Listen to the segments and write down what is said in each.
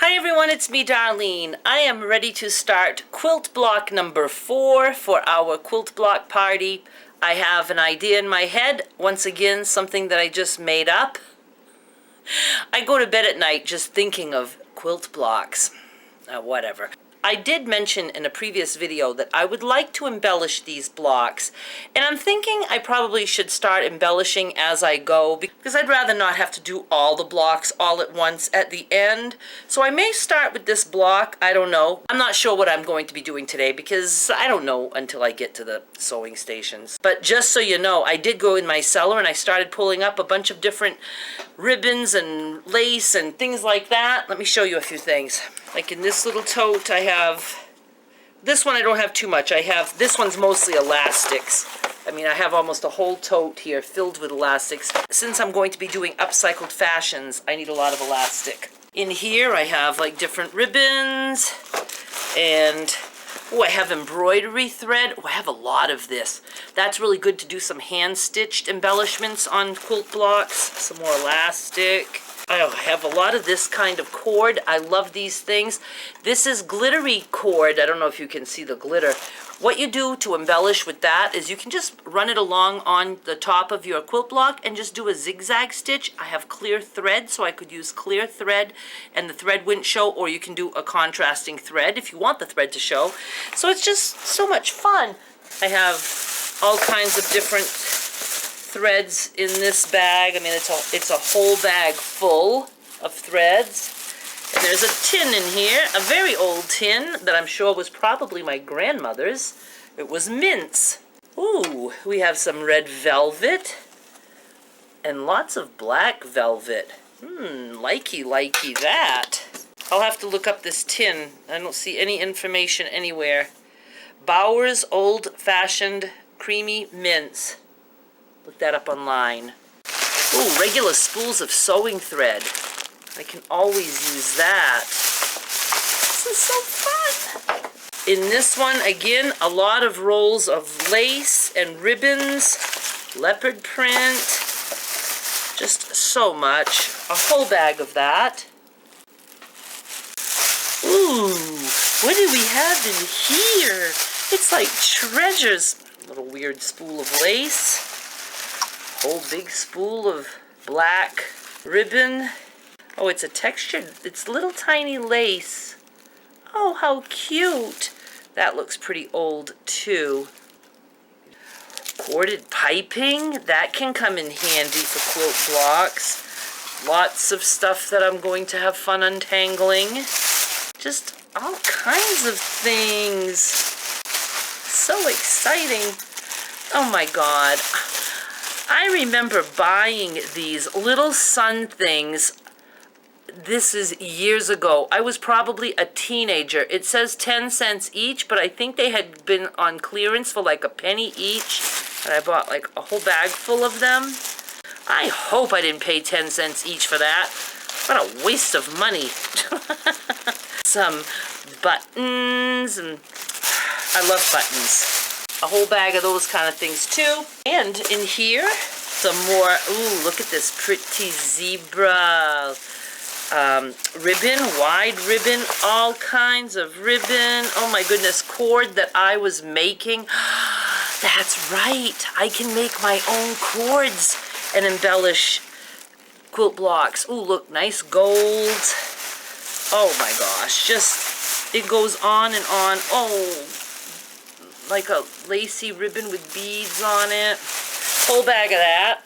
Hi everyone, it's me Darlene. I am ready to start quilt block number 4 for our quilt block party. I have an idea in my head, once again something that I just made up. I go to bed at night just thinking of quilt blocks. Whatever. I did mention in a previous video that I would like to embellish these blocks, and I'm thinking I probably should start embellishing as I go because I'd rather not have to do all the blocks all at once at the end. So I may start with this block, I don't know. I'm not sure what I'm going to be doing today because I don't know until I get to the sewing stations. But just so you know, I did go in my cellar and I started pulling up a bunch of different ribbons and lace and things like that. Let me show you a few things. Like in this little tote, I have, this one I don't have too much. This one's mostly elastics. I mean, I have almost a whole tote here filled with elastics. Since I'm going to be doing upcycled fashions, I need a lot of elastic. In here, I have like different ribbons, and I have embroidery thread. I have a lot of this. That's really good to do some hand-stitched embellishments on quilt blocks. Some more elastic. I have a lot of this kind of cord. I love these things. This is glittery cord. I don't know if you can see the glitter. What you do to embellish with that is you can just run it along on the top of your quilt block and just do a zigzag stitch. I have clear thread, so I could use clear thread and the thread wouldn't show, or you can do a contrasting thread if you want the thread to show. So it's just so much fun. I have all kinds of different threads in this bag. I mean, it's a whole bag full of threads. And there's a tin in here, a very old tin that I'm sure was probably my grandmother's. It was mince. Ooh, we have some red velvet and lots of black velvet. Likey that. I'll have to look up this tin. I don't see any information anywhere. Bauer's Old Fashioned Creamy Mince. Look that up online. Ooh, regular spools of sewing thread. I can always use that. This is so fun. In this one, again, a lot of rolls of lace and ribbons, leopard print, just so much. A whole bag of that. Ooh, what do we have in here? It's like treasures. A little weird spool of lace. Whole big spool of black ribbon. Oh, it's a textured, it's little tiny lace. Oh, how cute. That looks pretty old too. Corded piping, that can come in handy for quilt blocks. Lots of stuff that I'm going to have fun untangling. Just all kinds of things. So exciting. Oh my God. I remember buying these little sun things. This is years ago. I was probably a teenager. It says 10 cents each, but I think they had been on clearance for like a penny each. And I bought like a whole bag full of them. I hope I didn't pay 10 cents each for that. What a waste of money. Some buttons, and I love buttons. A whole bag of those kind of things too. And in here, some more, ooh, look at this pretty zebra ribbon, wide ribbon, all kinds of ribbon. Oh my goodness, cord that I was making. That's right, I can make my own cords and embellish quilt blocks. Ooh, look, nice gold. Oh my gosh, just, it goes on and on. Oh, like a lacy ribbon with beads on it. Whole bag of that.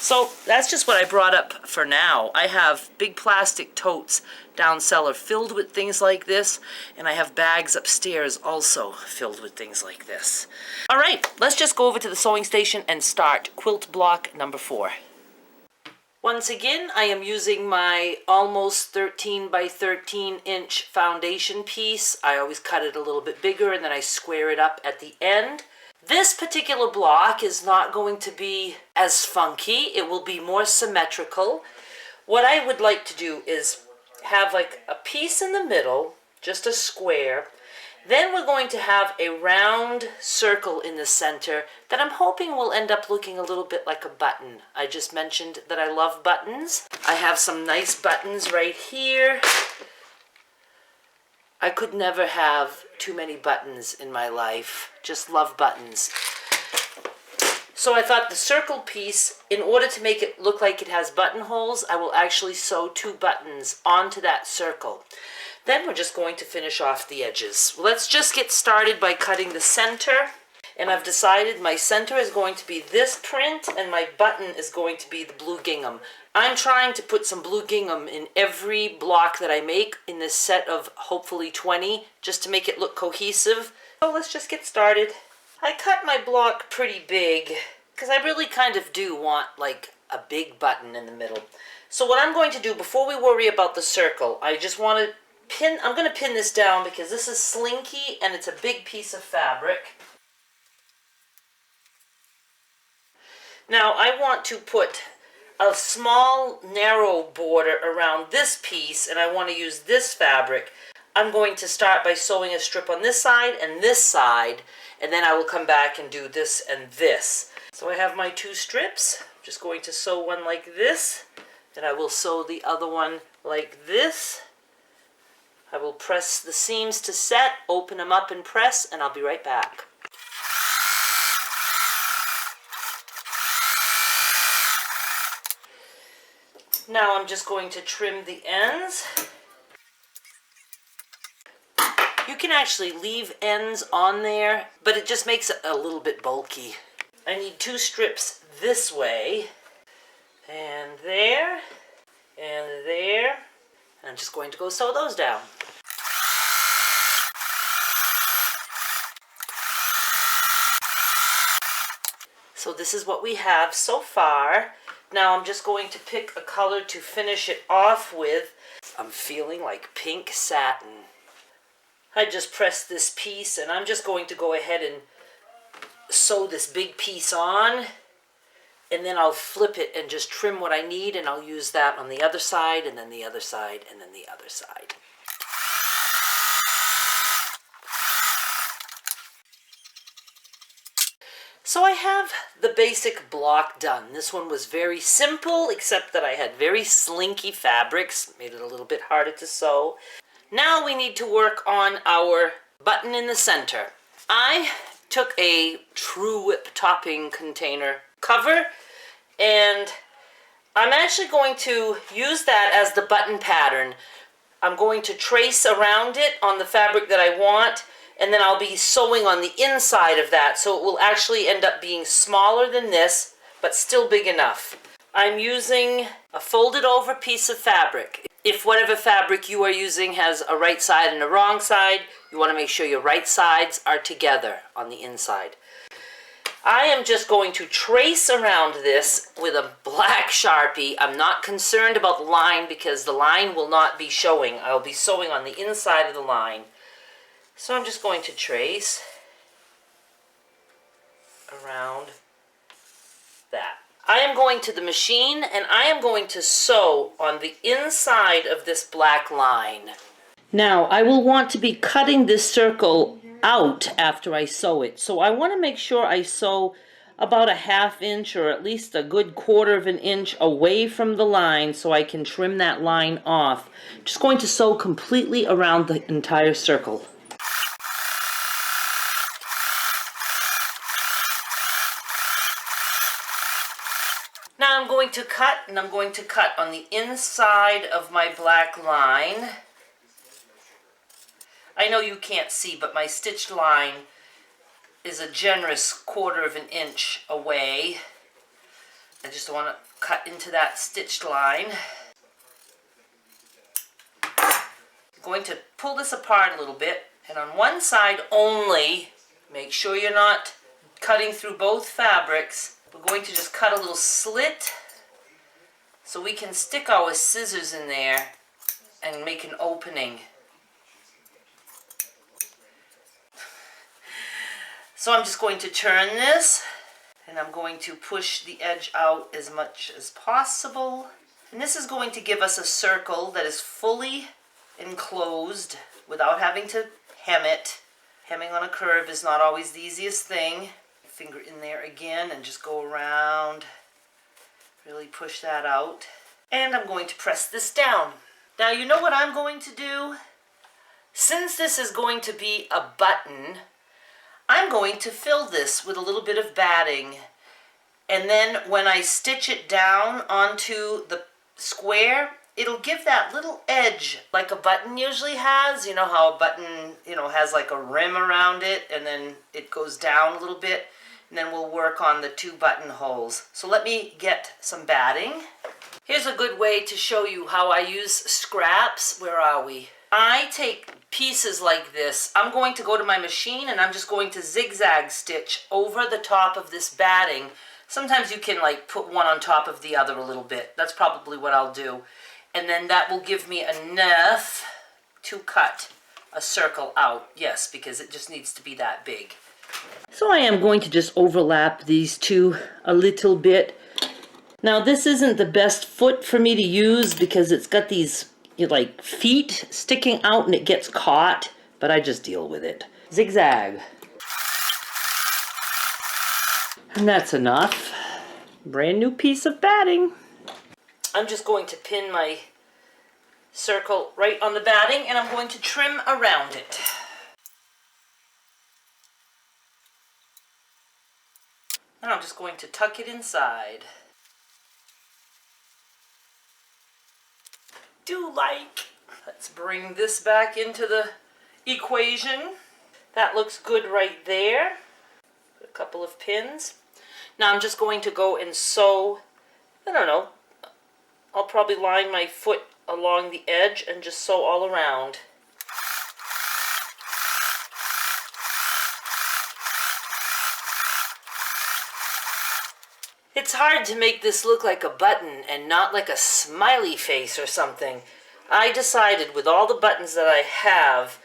So that's just what I brought up for now. I have big plastic totes down cellar filled with things like this, and I have bags upstairs also filled with things like this. All right, let's just go over to the sewing station and start quilt block number 4. Once again, I am using my almost 13 by 13 inch foundation piece. I always cut it a little bit bigger and then I square it up at the end. This particular block is not going to be as funky. It will be more symmetrical. What I would like to do is have like a piece in the middle, just a square. Then we're going to have a round circle in the center that I'm hoping will end up looking a little bit like a button. I just mentioned that I love buttons. I have some nice buttons right here. I could never have too many buttons in my life. Just love buttons. So I thought the circle piece, in order to make it look like it has buttonholes, I will actually sew 2 buttons onto that circle. Then we're just going to finish off the edges. Let's just get started by cutting the center. And I've decided my center is going to be this print and my button is going to be the blue gingham. I'm trying to put some blue gingham in every block that I make in this set of hopefully 20, just to make it look cohesive. So let's just get started. I cut my block pretty big because I really kind of do want like a big button in the middle. So what I'm going to do before we worry about the circle, I just want to pin, I'm going to pin this down because this is slinky and it's a big piece of fabric. Now I want to put a small narrow border around this piece and I want to use this fabric. I'm going to start by sewing a strip on this side and then I will come back and do this and this. So I have my 2 strips. I'm just going to sew one like this, then I will sew the other one like this. I will press the seams to set, open them up and press, and I'll be right back. Now I'm just going to trim the ends. You can actually leave ends on there, but it just makes it a little bit bulky. I need 2 strips this way, and there, and there. I'm just going to go sew those down. So this is what we have so far. Now I'm just going to pick a color to finish it off with. I'm feeling like pink satin. I just pressed this piece and I'm just going to go ahead and sew this big piece on, and then I'll flip it and just trim what I need, and I'll use that on the other side and then the other side and then the other side. So I have the basic block done. This one was very simple, except that I had very slinky fabrics, made it a little bit harder to sew. Now we need to work on our button in the center. I took a True Whip topping container cover, and I'm actually going to use that as the button pattern. I'm going to trace around it on the fabric that I want, and then I'll be sewing on the inside of that, so it will actually end up being smaller than this, but still big enough. I'm using a folded over piece of fabric. If whatever fabric you are using has a right side and a wrong side, you want to make sure your right sides are together on the inside. I am just going to trace around this with a black Sharpie. I'm not concerned about the line because the line will not be showing. I'll be sewing on the inside of the line. So I'm just going to trace around that. I am going to the machine and I am going to sew on the inside of this black line. Now I will want to be cutting this circle out after I sew it. So I want to make sure I sew about a ½ inch or at least a good quarter of an inch away from the line so I can trim that line off. Just going to sew completely around the entire circle. Now I'm going to cut, and I'm going to cut on the inside of my black line. I know you can't see, but my stitched line is a generous quarter of an inch away. I just want to cut into that stitched line. I'm going to pull this apart a little bit, and on one side only, make sure you're not cutting through both fabrics. We're going to just cut a little slit so we can stick our scissors in there and make an opening. So I'm just going to turn this, and I'm going to push the edge out as much as possible. And this is going to give us a circle that is fully enclosed without having to hem it. Hemming on a curve is not always the easiest thing. Finger in there again and just go around. Really push that out. And I'm going to press this down. Now you know what I'm going to do? Since this is going to be a button, I'm going to fill this with a little bit of batting. And then when I stitch it down onto the square, it'll give that little edge like a button usually has. You know how a button, has like a rim around it and then it goes down a little bit. And then we'll work on the 2 buttonholes. So let me get some batting. Here's a good way to show you how I use scraps. Where are we? I take pieces like this. I'm going to go to my machine and I'm just going to zigzag stitch over the top of this batting. Sometimes you can like put one on top of the other a little bit. That's probably what I'll do. And then that will give me enough to cut a circle out. Yes, because it just needs to be that big. So I am going to just overlap these 2 a little bit. Now this isn't the best foot for me to use because it's got these like feet sticking out and it gets caught, but I just deal with it. Zigzag. And that's enough. Brand new piece of batting. I'm just going to pin my circle right on the batting and I'm going to trim around it. And I'm just going to tuck it inside. Let's bring this back into the equation. That looks good right there. Put a couple of pins. Now I'm just going to go and sew, I don't know, I'll probably line my foot along the edge and just sew all around. It's hard to make this look like a button and not like a smiley face or something. I decided with all the buttons that I have,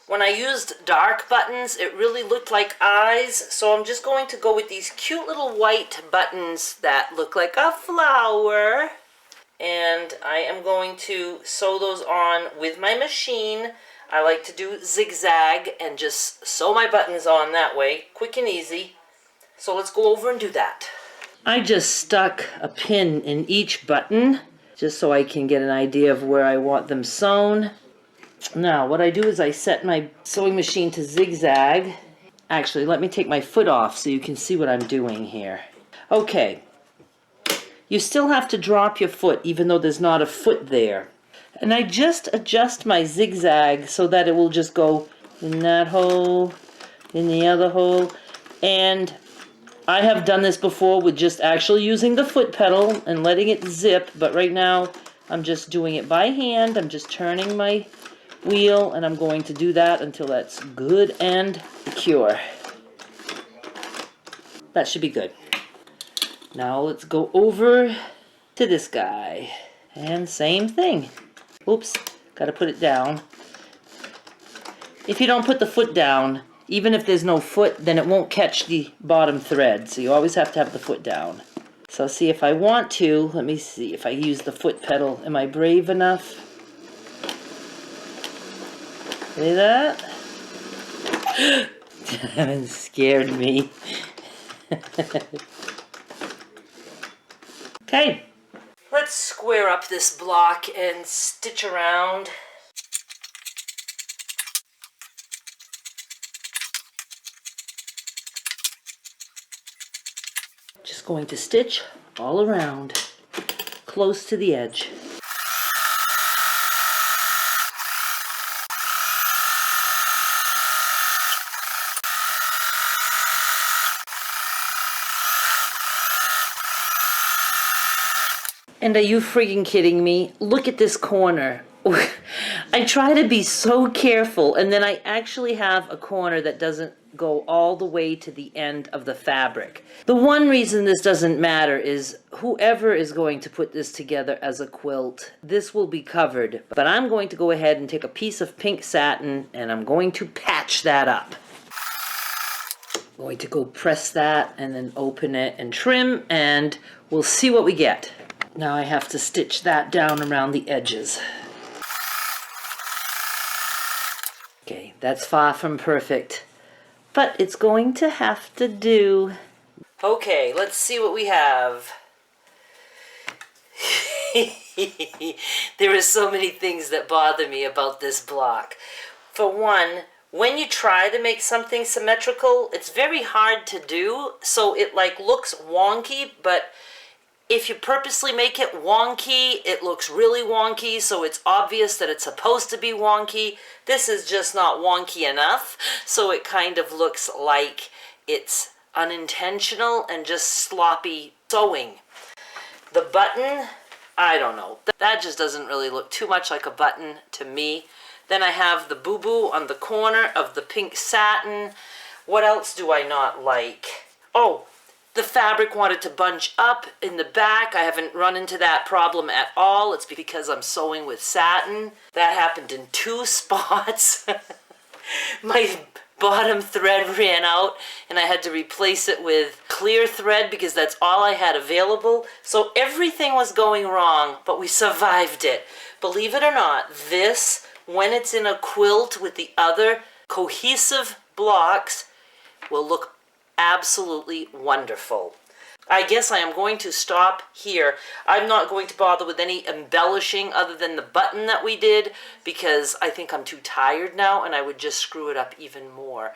when I used dark buttons, it really looked like eyes, so I'm just going to go with these cute little white buttons that look like a flower. And I am going to sew those on with my machine. I like to do zigzag and just sew my buttons on that way, quick and easy. So let's go over and do that. I just stuck a pin in each button just so I can get an idea of where I want them sewn. Now what I do is I set my sewing machine to zigzag. Actually, let me take my foot off so you can see what I'm doing here. Okay, you still have to drop your foot even though there's not a foot there. And I just adjust my zigzag so that it will just go in that hole, in the other hole, and I have done this before with just actually using the foot pedal and letting it zip, but right now I'm just doing it by hand. I'm just turning my wheel and I'm going to do that until that's good and secure. That should be good. Now let's go over to this guy. And same thing. Oops, gotta put it down. If you don't put the foot down, even if there's no foot, then it won't catch the bottom thread. So you always have to have the foot down. So see if I want to, let me see if I use the foot pedal. Am I brave enough? See that? That scared me. Okay. Let's square up this block and stitch around. Just going to stitch all around, close to the edge. And are you freaking kidding me? Look at this corner. I try to be so careful, and then I actually have a corner that doesn't go all the way to the end of the fabric. The one reason this doesn't matter is whoever is going to put this together as a quilt, this will be covered. But I'm going to go ahead and take a piece of pink satin and I'm going to patch that up. I'm going to go press that and then open it and trim, and we'll see what we get. Now I have to stitch that down around the edges. Okay, that's far from perfect, but it's going to have to do. Okay, let's see what we have. There are so many things that bother me about this block. For one, when you try to make something symmetrical, it's very hard to do, so it like looks wonky, but if you purposely make it wonky, it looks really wonky, so it's obvious that it's supposed to be wonky. This is just not wonky enough, so it kind of looks like it's unintentional and just sloppy sewing. The button, I don't know. That just doesn't really look too much like a button to me. Then I have the boo-boo on the corner of the pink satin. What else do I not like? Oh, the fabric wanted to bunch up in the back. I haven't run into that problem at all. It's because I'm sewing with satin. That happened in 2 spots. My bottom thread ran out and I had to replace it with clear thread because that's all I had available. So everything was going wrong, but we survived it. Believe it or not, this, when it's in a quilt with the other cohesive blocks, will look absolutely wonderful. I guess I am going to stop here. I'm not going to bother with any embellishing other than the button that we did because I think I'm too tired now and I would just screw it up even more.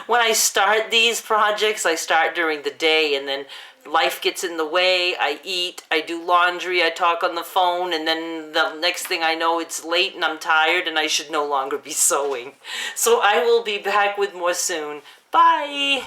When I start these projects, I start during the day and then life gets in the way. I eat, I do laundry, I talk on the phone, and then the next thing I know it's late and I'm tired and I should no longer be sewing. So I will be back with more soon. Bye!